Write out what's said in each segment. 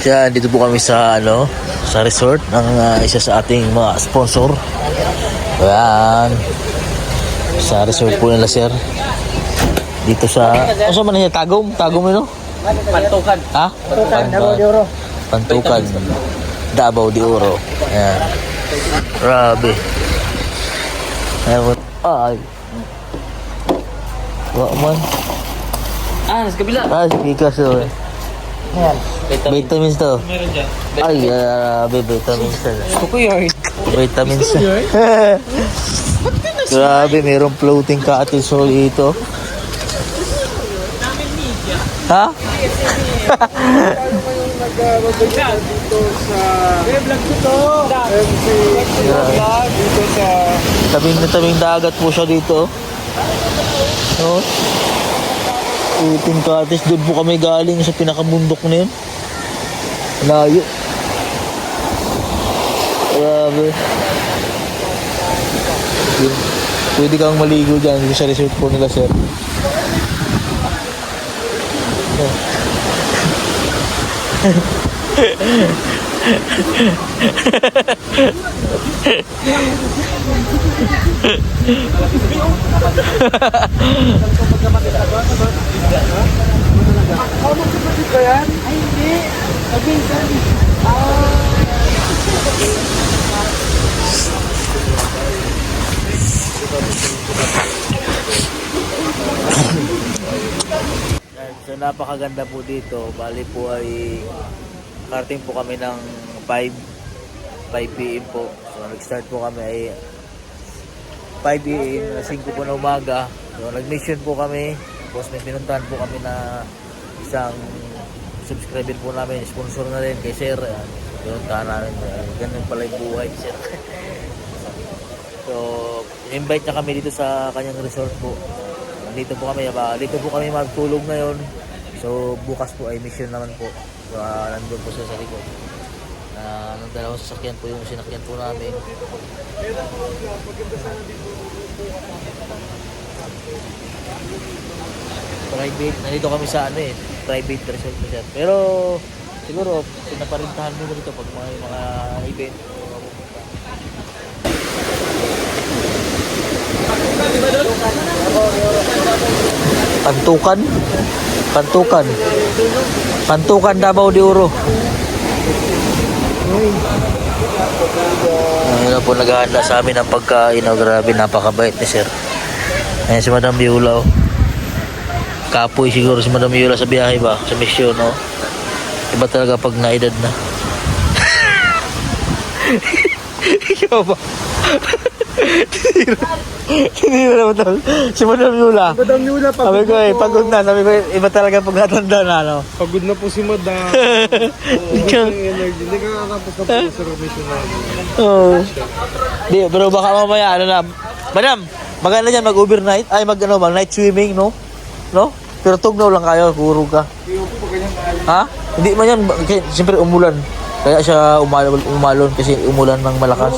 Yan, dito po kami sa sa resort ng isa sa ating mga sponsor. Yan. Sa resort po nila, sir. Dito sa ano man niya Tagum no? Pantukan. Ha? Pantukan. Davao de Oro. Yan. Grabe. Ay. Wa man. Sa kabila. Speaker so. Ayan. Vitamins to. Meron dyan. Ay, vitamins to. Gusto ko yun. Vitamins. Grabe, mayroong floating cattle soul dito. Ha? Dito sa vlog ko to. MC vlog dito sa Tabing dagat po siya dito. No? Floating cottage, doon po kami galing sa pinakabundok na yun. Layo. Grabe. Pwede kang maligo dyan sa resort po nila, sir. So napakaganda po dito. Bali po ay karting po kami ng 5 PM po. So nag-start po kami ay 5 AM, 5 po na umaga. So nag-mission po kami. Tapos may pinuntahan po kami na isang subscriber po namin, sponsor na rin kay Sir. Pinuntahan namin. Ganun pala yung buhay ni Sir. So invite na kami dito sa kanyang resort po. Dito po kami magtulog ngayon. So bukas po ay mission naman po. So, nandun po siya sa likod. Ng dalawang sasakyan po yung sinakyan po namin. Private, nandito kami sa private resort po siya. Pero siguro pinaparintahan mo dito pag mga event. Pantukan Davao de Oro. Ayun po, naghahanda sa amin ng pagkain. Grabe, napakabait ni Sir. Ayan si Madam Viola. Kapoy siguro si Madam Viola sa biyahe ba? Sa misyon, no? Iba talaga pag naedad na. Ikaw ba? Tinira naman daw. Si Madam Yula. Madam Yula, Sabi ko pagod na. Sabi ko, iba talaga pag natanda na, no? Pagod na po si Madam. Energy. Hindi ka kakapos na po sa remission namin. Oo. Di, pero baka mamaya, Madam, maganda dyan mag-overnight. Ay, mag-night swimming, no? No? Pero tugnaw lang kayo, kurog ka. Ha? Hindi man yan. Siyempre umulan. Kaya siya umalon kasi umulan ng malakas.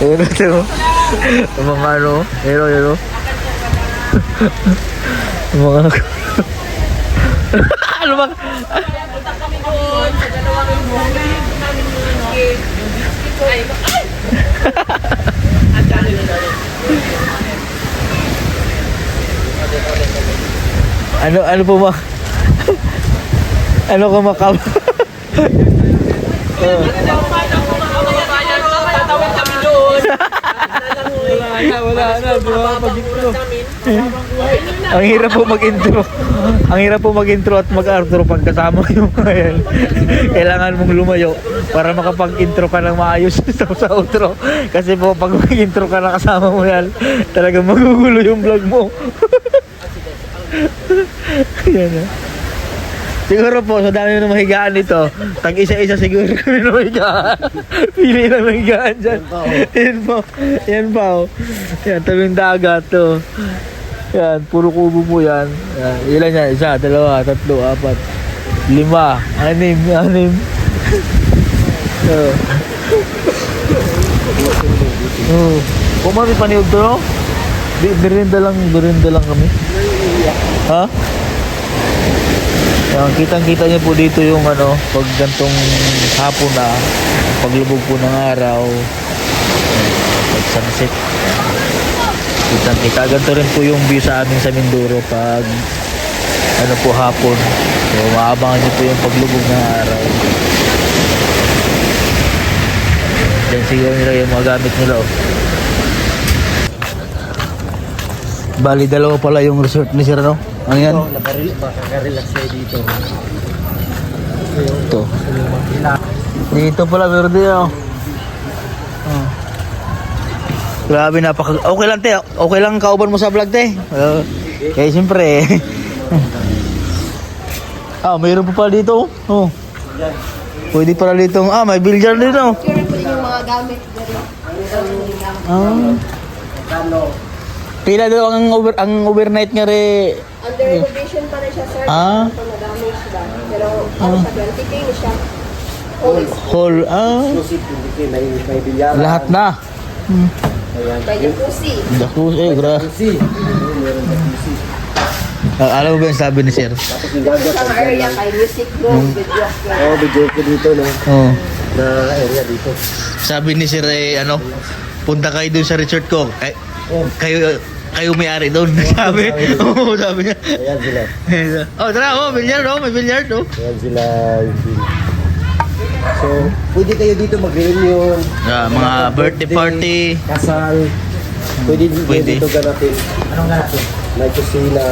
Ayun ito. Mga hero. Mga ano ba? Kami doon sa dalawang buhay namin Ano po ma? Ano ko makam? Wala na, di ba? Mag-intro. Ang hirap po mag-intro. Ang hirap po mag-intro at mag-outro pag kasama yung yan. Kailangan mong lumayo para makapag-intro ka ng maayos sa outro. Kasi po pag mag-intro ka na kasama mo yan, talagang magugulo yung vlog mo. Yan na. Siguro po, sa dami ng mahigaan dito, tag isa-isa siguro kami na mahigaan. Pili lang mahigaan dyan. Yan po. Yan, tabing dagat to. Yan, puro kubo po yan. Yan, ilan yan? 1, 2, 3, 4, 5, 6, 6. Kung mami paniog to, no? Merienda lang kami. Ha? Ayan, kitang-kita niyo po dito yung ano, pag gantong hapon na, paglubog po ng araw, pag sunset. Kitang-kita. Ganito rin po yung view sa amin sa Mindoro pag ano po hapon. So, maabangan niyo po yung paglubog ng araw. Then siguro nila yung mga gamit nila. Oh. Bali, dalawa pala yung resort ni Sir, no? Ano yan? Makaka-relax kayo dito. Ito. Dito pala, pero di oh. Oh. Grabe, okay lang, te. Okay lang kauban mo sa vlog, te. Kaya siyempre, mayroon pa pala dito, oh. Pwede pala dito. May billiard dito. Sure po yung mga gamit. Pila daw ang overnight nga re. Under renovation pa rin siya, sir. Ah. Ito na-damage siya. Pero ano siya, 20K na siya. Always. Hall, May bilyaran. lahat na. May jacuzzi. Dakus, grabe. Alam mo ba yung sabi ni Sir? Tapos yung gagat. Sa area kay music room, video Oo, video ko dito, no? Oo. Na area dito. Sabi ni Sir, punta kayo dun sa resort ko. Kayo may-ari doon. Sabi. Oo, sabi niya. Ayan sila. Tara, billiard, may billiard, Ayan sila. So, pwede kayo dito mag-reunion. mga birthday party. Kasal. Pwede dito ganapin. Anong ganapin? May kusina.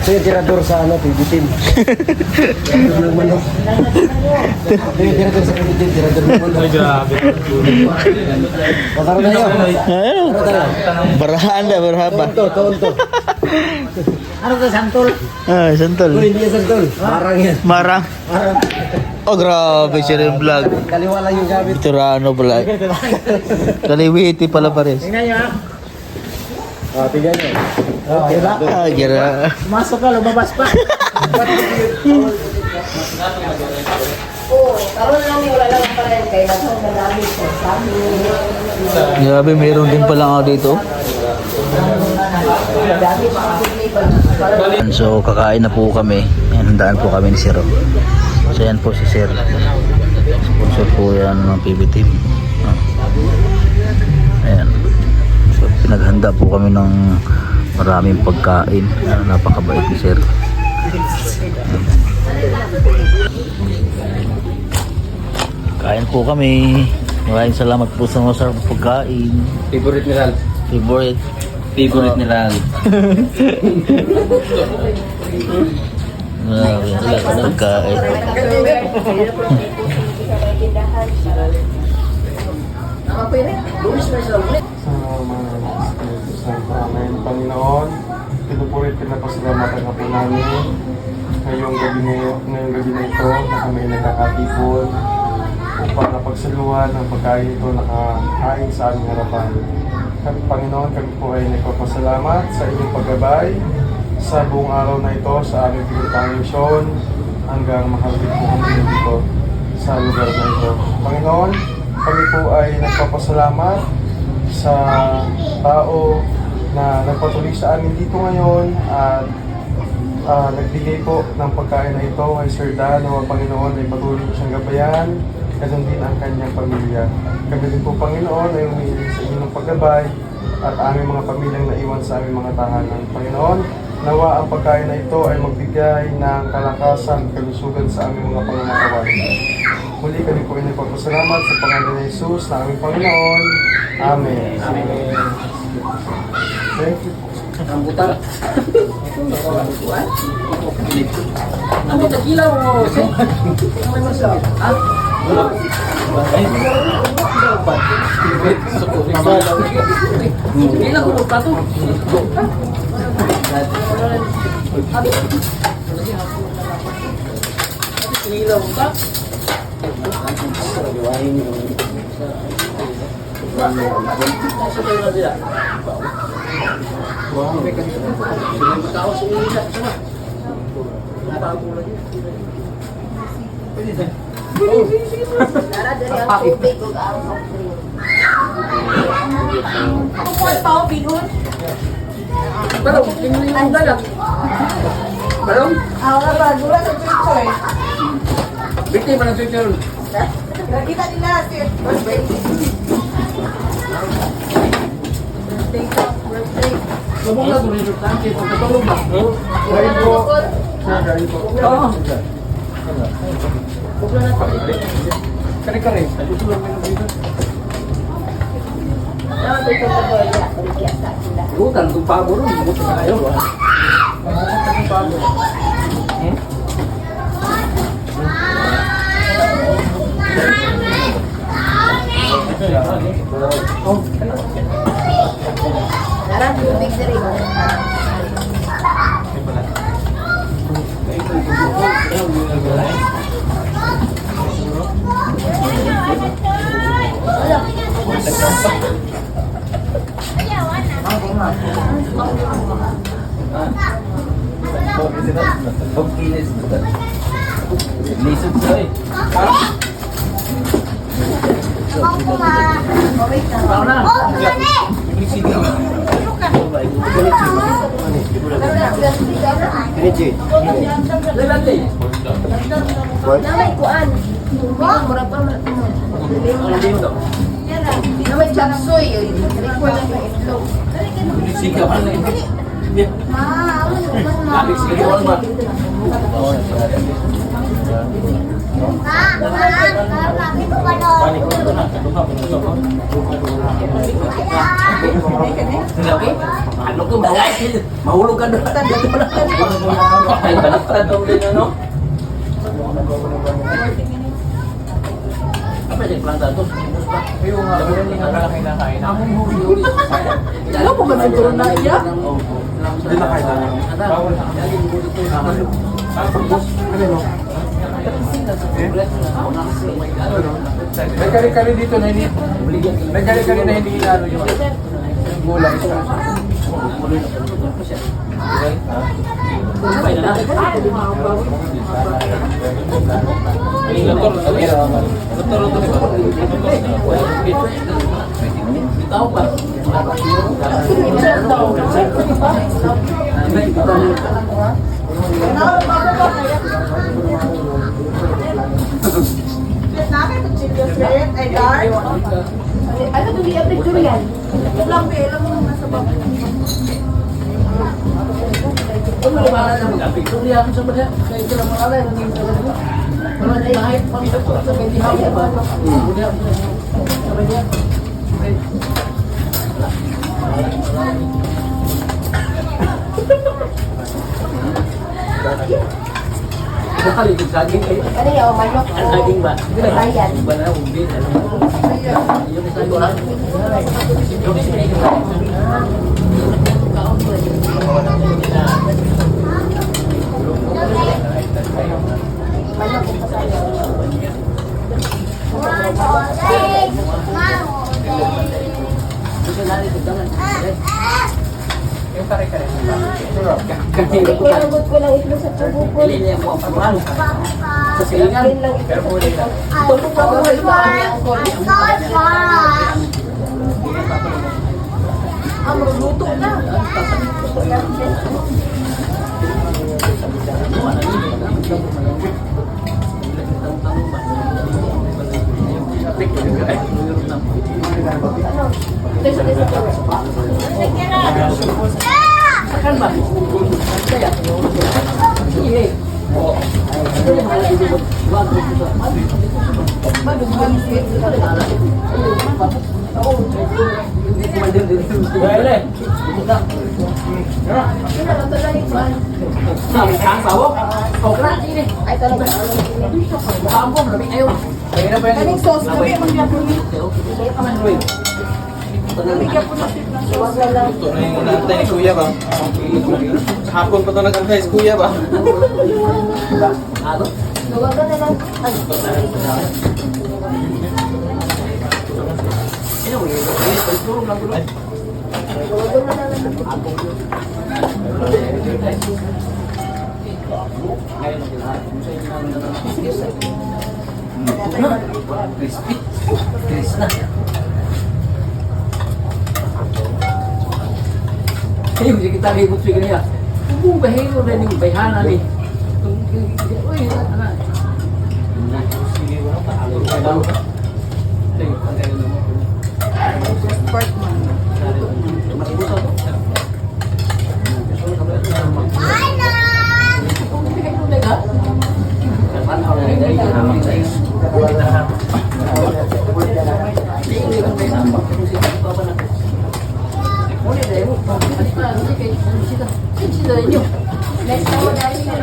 Ito yung tirador sa PB team. Tirador ng manok. Ito yung tirador sa PB team. Tirador ng manok. Ay, grabe. Mataro tayo. Barahan na, barahan pa. Tonto. Ano ka, santol? Santol. Hindi yan santol. Marang yan. Marang. Oh, grabe siya rin vlog. Kaliwa lang yung gamit. Turano pala. Kaliwiti pala pares. Tingnan nyo ha. Tingnan nyo. Diba? Gira. Masok ka, lumabas pa. Oo, karoon lang wala lang pa rin. Kaya nasa na-damage siya. Sabi, Grabe, mayroon din pala ako dito. damage siya. So, kakain na po kami. Ayan, handaan po kami ni Sir. So, yan po si Sir. Sponsor po yan ng PB Team. Ayan. So, pinaghanda po kami ng maraming pagkain. Napakabait ni Sir. Kain po kami. Maraming salamat po sa mga sarap pagkain. Favorite nila. Favorite nila. Wala pagkain. Sa ngayon, Panginoon, pinupurit pinapasalamatan ka po namin ngayong gabi na ito na kami nagkakatipon upang napagsaluhan ng pagkain ito nakakain sa aming harapan. Panginoon, kami po ay nagpapasalamat sa inyong paggabay sa buong araw na ito sa aming pinutang misyon hanggang makarating po kami dito sa lugar na ito. Panginoon, kami po ay nagpapasalamat sa tao na nagpatuloy sa amin dito ngayon at nagbigay po ng pagkain na ito kay Sir Dan, o Panginoon ay patuloy siyang gabayan, gayon din ang kanyang pamilya. Kami din po, Panginoon, ay humihiling sa inyong paggabay at aming mga pamilyang naiwan sa aming mga tahanan. Panginoon, nawa ang pagkain na ito ay magbigay ng kalakasan at kalusugan sa aming mga pangangailangan. Muli kami po ay nagpapasalamat sa pangalan ni Jesus na aming Panginoon. Amen. Amen. Thank you. Nara din ang tubig o ang soft drink. Ang pa, bigon. Balong, tingnan yung dagat. Balong, Ako na ba? Dula sa picture. biktima ng picture. Nakita nila si birthday. Birthday. Lubong na tuloy yung tangke, pagkatulog na. Dahil po. Dahil po. Oo. Kare-kare. Ayusin lang kayo dito. Ano ito sa boya? Balik sa sila. Bukan, itong pabo rin. Bukan na kayo. Tara, tubig na rin. Lisod sa eh. Wait na. Tao na. Lelati. Namay kuan. Mura pa namay chapsoy. Record lang ng itlog. Sikap na eh. Abis sikap ba? Lagi? Ano ka malaki? Mahulog ka doon. Ay, baliktad daw din ano? Apa yung planta to? Yung nakalaki na kain. Alam mo ba na ito na iya? Hindi na kain na. Bawal na. May kari-kari dito na hindi. May kari-kari na hindi inano yung gulay sa. Tahu pa. Ano to liya picture yan? Lambe, alam mo nasa baba. Kung wala na mag-apikto niya ako sa mga kaya sila malala yung naging talaga. Wala na kahit pang-isap ko sa hindi hawak ba? Kunya, sabi niya. Bakal itu saging kayo. Ano yung manok? Ang saging ba? Ayan. Ba na ubi? Yung isa ko lang. Yung isa ko Manok ito sa'yo. Yung kare-kare. Kailangot ko lang itlog sa tubo ko. Linya mo ang pagmano. Sa silingan. Yun lang itlog. Tulog pa ko ito. Ang luto na. Kan ba? Kaya. Sige. Ay talaga. Kaning sauce kami ang gyapon ni. Huwag na lang. Ito na yung nantay ni Kuya ba? Hapon pa ito nag-antay si Kuya ba? Huwag ka na lang. Ay. Huwag ka na lang. Crispy. Crispy na. Ayun, di kita ribut sa kanya. Kung bahiro rin yung bayhana ni. Uy, anak. Sige, wala pa. Alam mo. Sport man.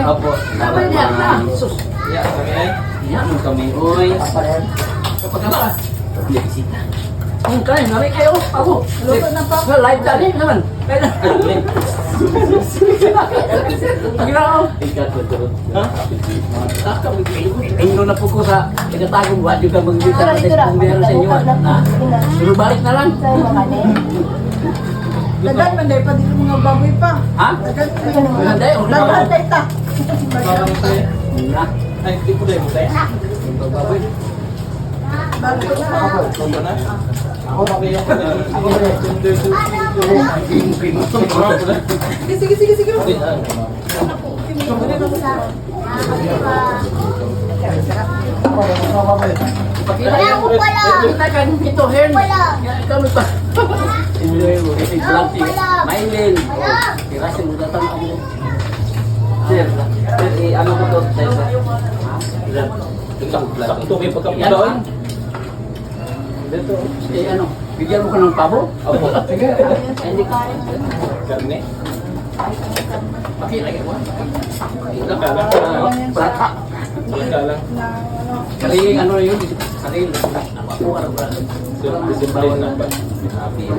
Opo, dapat na. Sus. Yan kami. Uy. Kapag ka hindi bisita. Ang kain, nari kayo. Ako. Luto na pa. Live tali naman. Kaya Pagkira ha? Inyo na po ko sa pinatagong buhat yung kabanggitan kung meron sa inyo. Pero balik na lang. Dagan man dahil pa dito mga baboy pa. Ha? Dagan pa yun. Maganda yun. Dagan tayo ta. Ay, hindi po tayo mo tayo. Baboy. Sige, sige, sige. Kita kan itu Hen. Kami pa. Si Blanti. Mailin. Kirasin mo datang ako. Sir, ano ko to? Ito may pagkapiyan doon. Dito. Ano? Bigyan mo ka ng pabo? Opo. Sige. Hindi ka. Karne? Pakilagay mo. Nakalang. Prata. Nakalang. Kaling ano yun? Kaling. Ako ano ba? Disiplin na ba?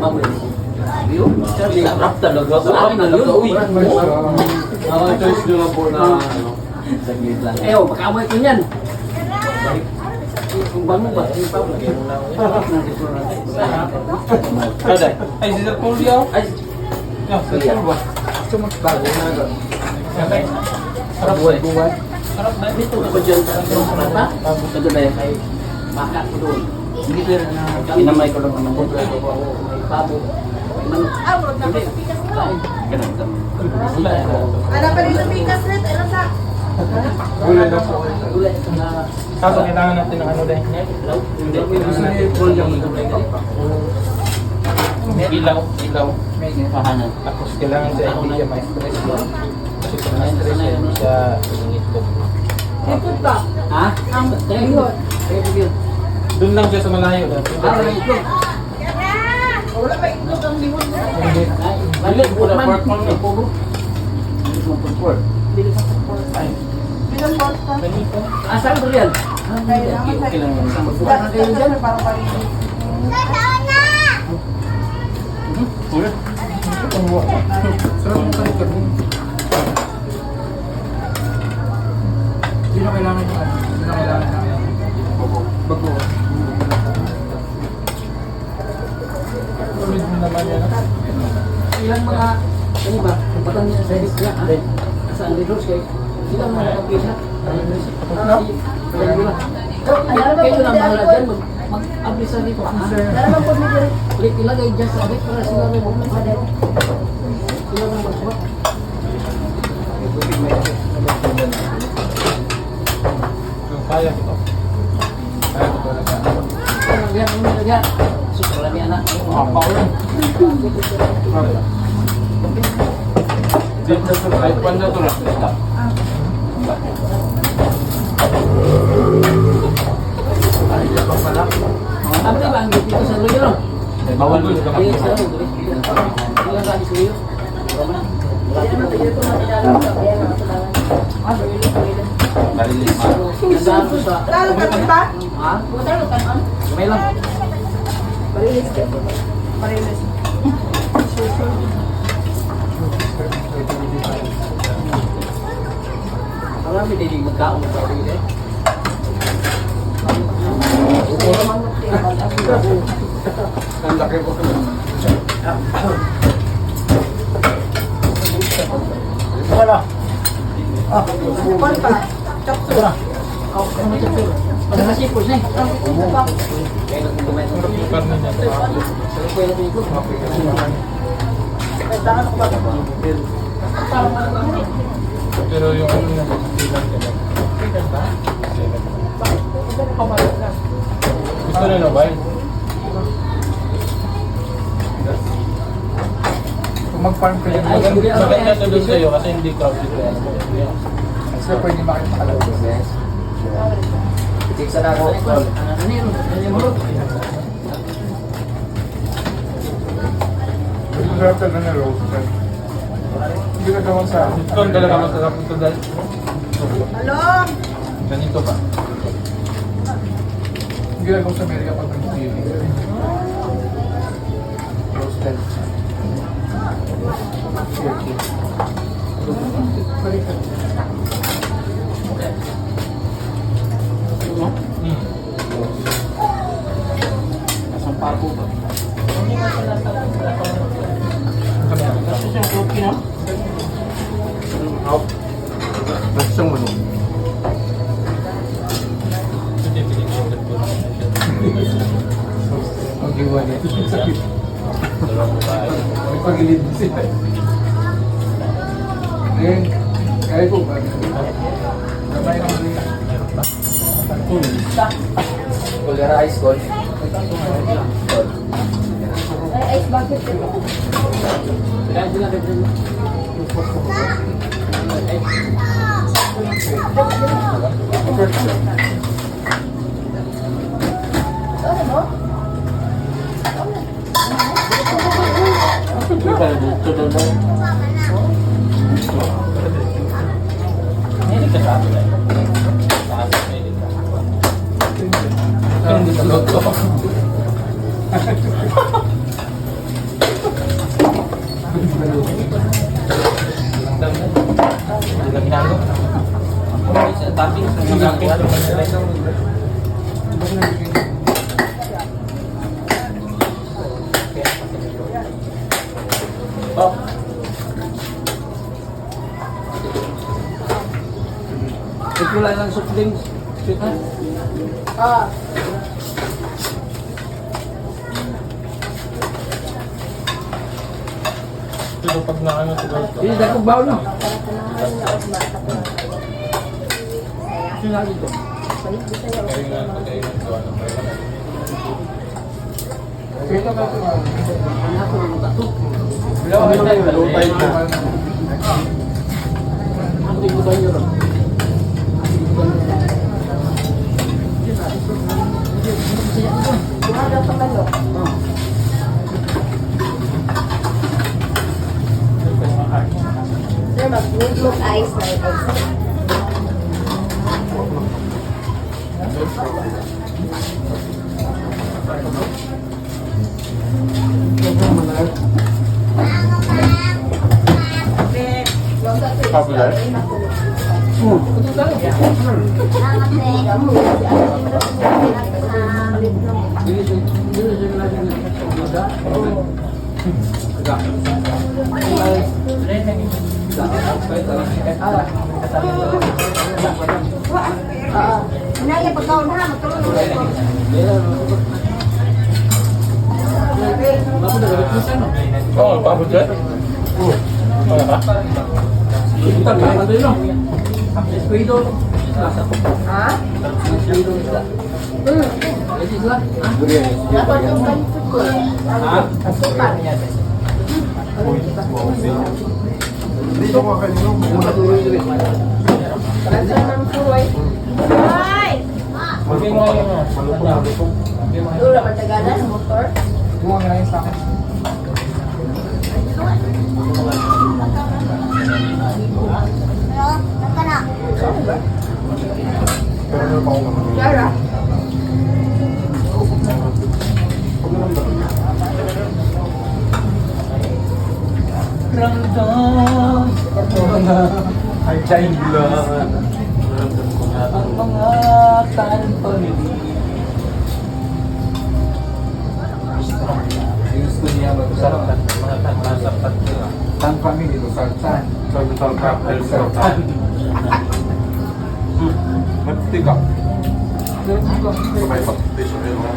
Pabo. Yun. Sarap talaga. Sarap na yun. Ang choice nyo lang po na ano. Saglit lang. Eh, pagkamoy ko niyan. Kung bango ba? Yung pabo. Kada. Ay, si Sir Paul yaw. Ay, Sir Paul ba? Bago na ito. Sarap buwan. Sarap na. dito ako dyan sa Prata. Ito na yung ay maka ko doon. Hindi ko rin inamay ko lang ang mga may pabo. Manok. Hindi. Ganun kami. Ano pa rin sa Pikas Red? Ano sa? Gulay na po. Ulit na Kaso kailangan natin ng ano din. hindi. Gusto niyo yung yung Ilaw. Ilaw. kahanan. Tapos kailangan siya hindi siya may stress. Kasi kung may stress siya, hindi siya ingit ko. Ito pa. Ha? Thank you. Thank you. Doon lang siya sa malayo. Wala ito. Wala pa itlog ang limon mo. Balik, wala pork man. May pugo. Hindi mo pork. Pinaport ka. Asan ko yan? Kailangan sa Wala na kayo dyan. parang parinig. Sarap ng kalikad mo. Hindi na kailangan yung ano. Hindi na kailangan yung bago. Tulid mo naman yan. Ilang mga, ano ba? Kapatan niya sa edit niya. Sa Andros kay sila mga kapisa. Kayo na bahala dyan. Mag-ablisa dito. Dalaman po ni Jerry. Ulit ilagay dyan sa edit para sila rin mag-ablisa. Sila rin mag-swap. Kaya ko to. Kaya ko talaga. Yan, yan. Susulan niya na. Apa ulit. Dito sa iPhone na to lang. Ano ba ang dito sa Ruyo? Bawal mo sa Iya, sa Ruyo. Iya, sa Ruyo. Lalo ka ba? Ha? May lang. Parilis ka. Parilis. Marami din magkaon sa Ruyo. Ang laki po. Wala. Kupon pa. Chokso. Ano sa Ruyo? Ano sa sipos na eh? Kaya nang kumain ng Ruyo. Karne niya. Pero pwede ko. Pero yung ano na nagsilang ka lang. Gusto na na ba? Kung mag-farm ka yan, maganda to doon sa'yo kasi hindi crowded ka. Kasi pwede makipakalaw doon. Itik sa nako. Masarap talaga na roasted. Hindi ka gawa sa akin. Ito ang talaga masarap ito dahil. Hello? Ganito ba? Hindi ka gawa sa Amerika pag nag-TV. Roasted. Nasang parko ba? Basta siyang manok. Ang iwan niya. Sakit. May pagilid din sila. Ngayon, kaya ko ba? Kamay ng mga Kulera ice cold. Ay, ice bucket ito. Ano mo? Hindi ka sa atin eh. Nakasap na hindi ka. Hindi sa loto. Hindi ka ginagawa. Sa topping, sa ginagawa. Oh. Ito lang ng soft drinks. Sweet ha? Ah. Pero pag naano ito ba? Hindi, dahil kong bawal no. Sino na dito? Kaya nga, pagkain ng gawa ng pera. Ako ng tato. Low tide na. Ang tingin ba yun? Kumagaw sa manok. Sir, mag-need mo ice na ito. Popular? Naya pagkaon ha, magkaroon ng Oo, pabot dyan? Wala ka? Ha? Dapat yung ganito ko. Asukan. Dito ko kanino. Lansan ng suway. Ay! Malupong. Dura matagalan ng motor. Buwang na yun sa akin. Pero ano pa ako naman? Yara. Ay, giant blood. Ang mga tanpamili. Gusto niya mag-usap ng mga tanpasapat nila. Tanpamili ko sartan. Sartan ka. Ay, sartan. Magtiga. Sabay pa. Dito rin mo.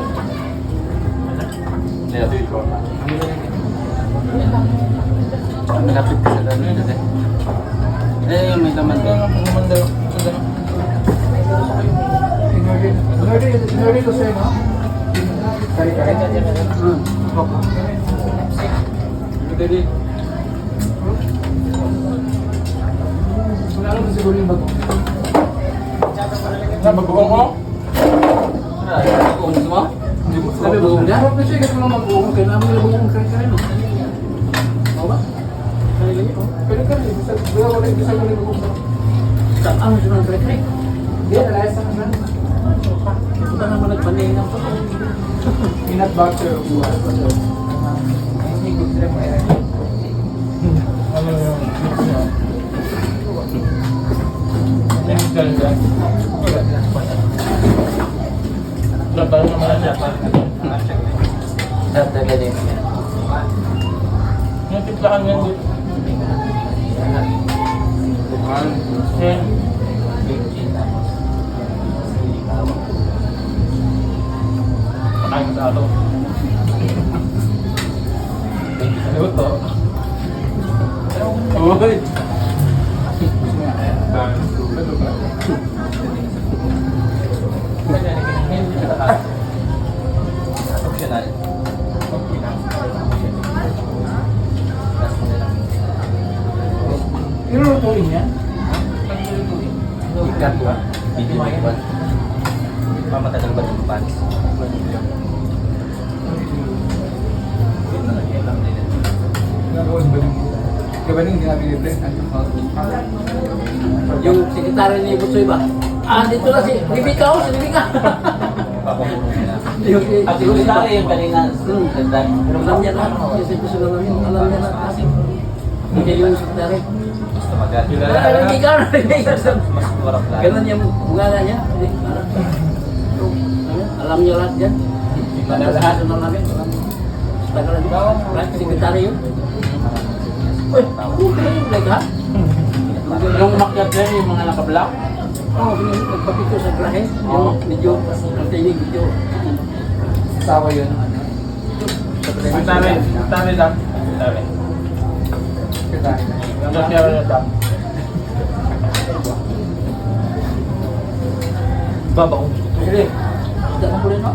Niya dito. Malapit ka sa ganun kasi. Eh, may laman doon. Mag-uong ko? Kung gusto mo? Sabi mo niya? Kasi kasi mo mag-uong kaya namin nabugong ka rin. Oo ba? Pero kasi, bisa ko lang mag-uong. Saan ang sunang kare-kare? Hindi, nalayas sa naman. Ito naman nagpanin ng pag Peanut butter buwan. Ano yung mix niya? Mix talaga. Dapat naman siya. Sarap talaga din. Yung tiplahan niya dito. Yan. Pakain sa ato. Ano to? Uy! Optional. Nilulutuin niya? Ikat ba? Video mo ba? Mamatagal ba yung panis? Yung sekretary ni Butsoy ba? Ah, dito na si Libika o, si Libika. Yung sekretary yung kanina. Alam niya na. Yung sekretary alam niya na. Hindi yung sekretary. Gusto magad. Libika na. Ganun yung bunga niya. Alam niya lahat yan. Lahat na namin. Tagalan ba? Sekretary yun. Uy, okay, ha? Yung umakyat din, yung mga naka-black. Oo, nagpapito sa trahe. Yung medyo, ang tinig medyo. Sawa yun. Ang tami lang. Tami. Ang tami lang. Babaw. Sige. Tidak mo rin, no?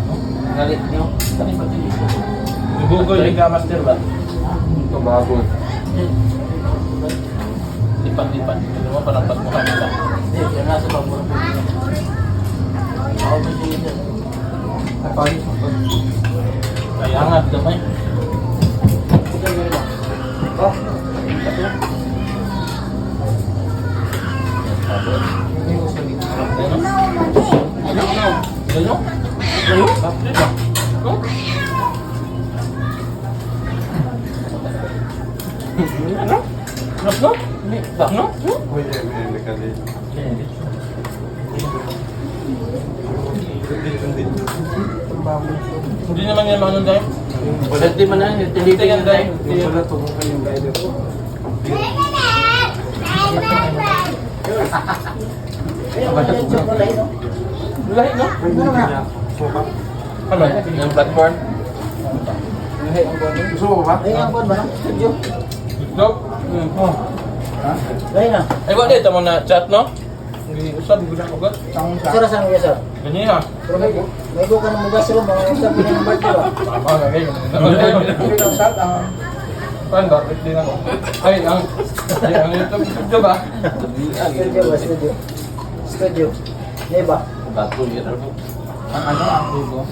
Ngalit niyo. Kami pati. Google Liga Master ba? Ito bago. Lipan-lipan. Ano mo, parang pagmukha nila. Hindi, kaya nasa pagmukha. Ako may sige dyan. Kaya angat damay. Oh, Ano? Ano? Ano? Hindi naman yan manon tayo. Hindi man na, tilitin yan tayo. Lahi, no? Ano? Yung platform? Gusto mo ba? Ay, ang buwan ba? Studio. Go? Oh. Ay na. Ay, wala dito mo na chat, no? Hindi usap, hindi ko na Sara saan mo sir? Ganyan ha. Pero may buka ng mugas ro, mga usap din ang birthday ba? Tama, ganyan. Hindi lang shot ang Paano ba? Din ako. Ay, ang YouTube video ba? studio ba, studio. Studio. Di ba? Bago yun. Ang ano ang video?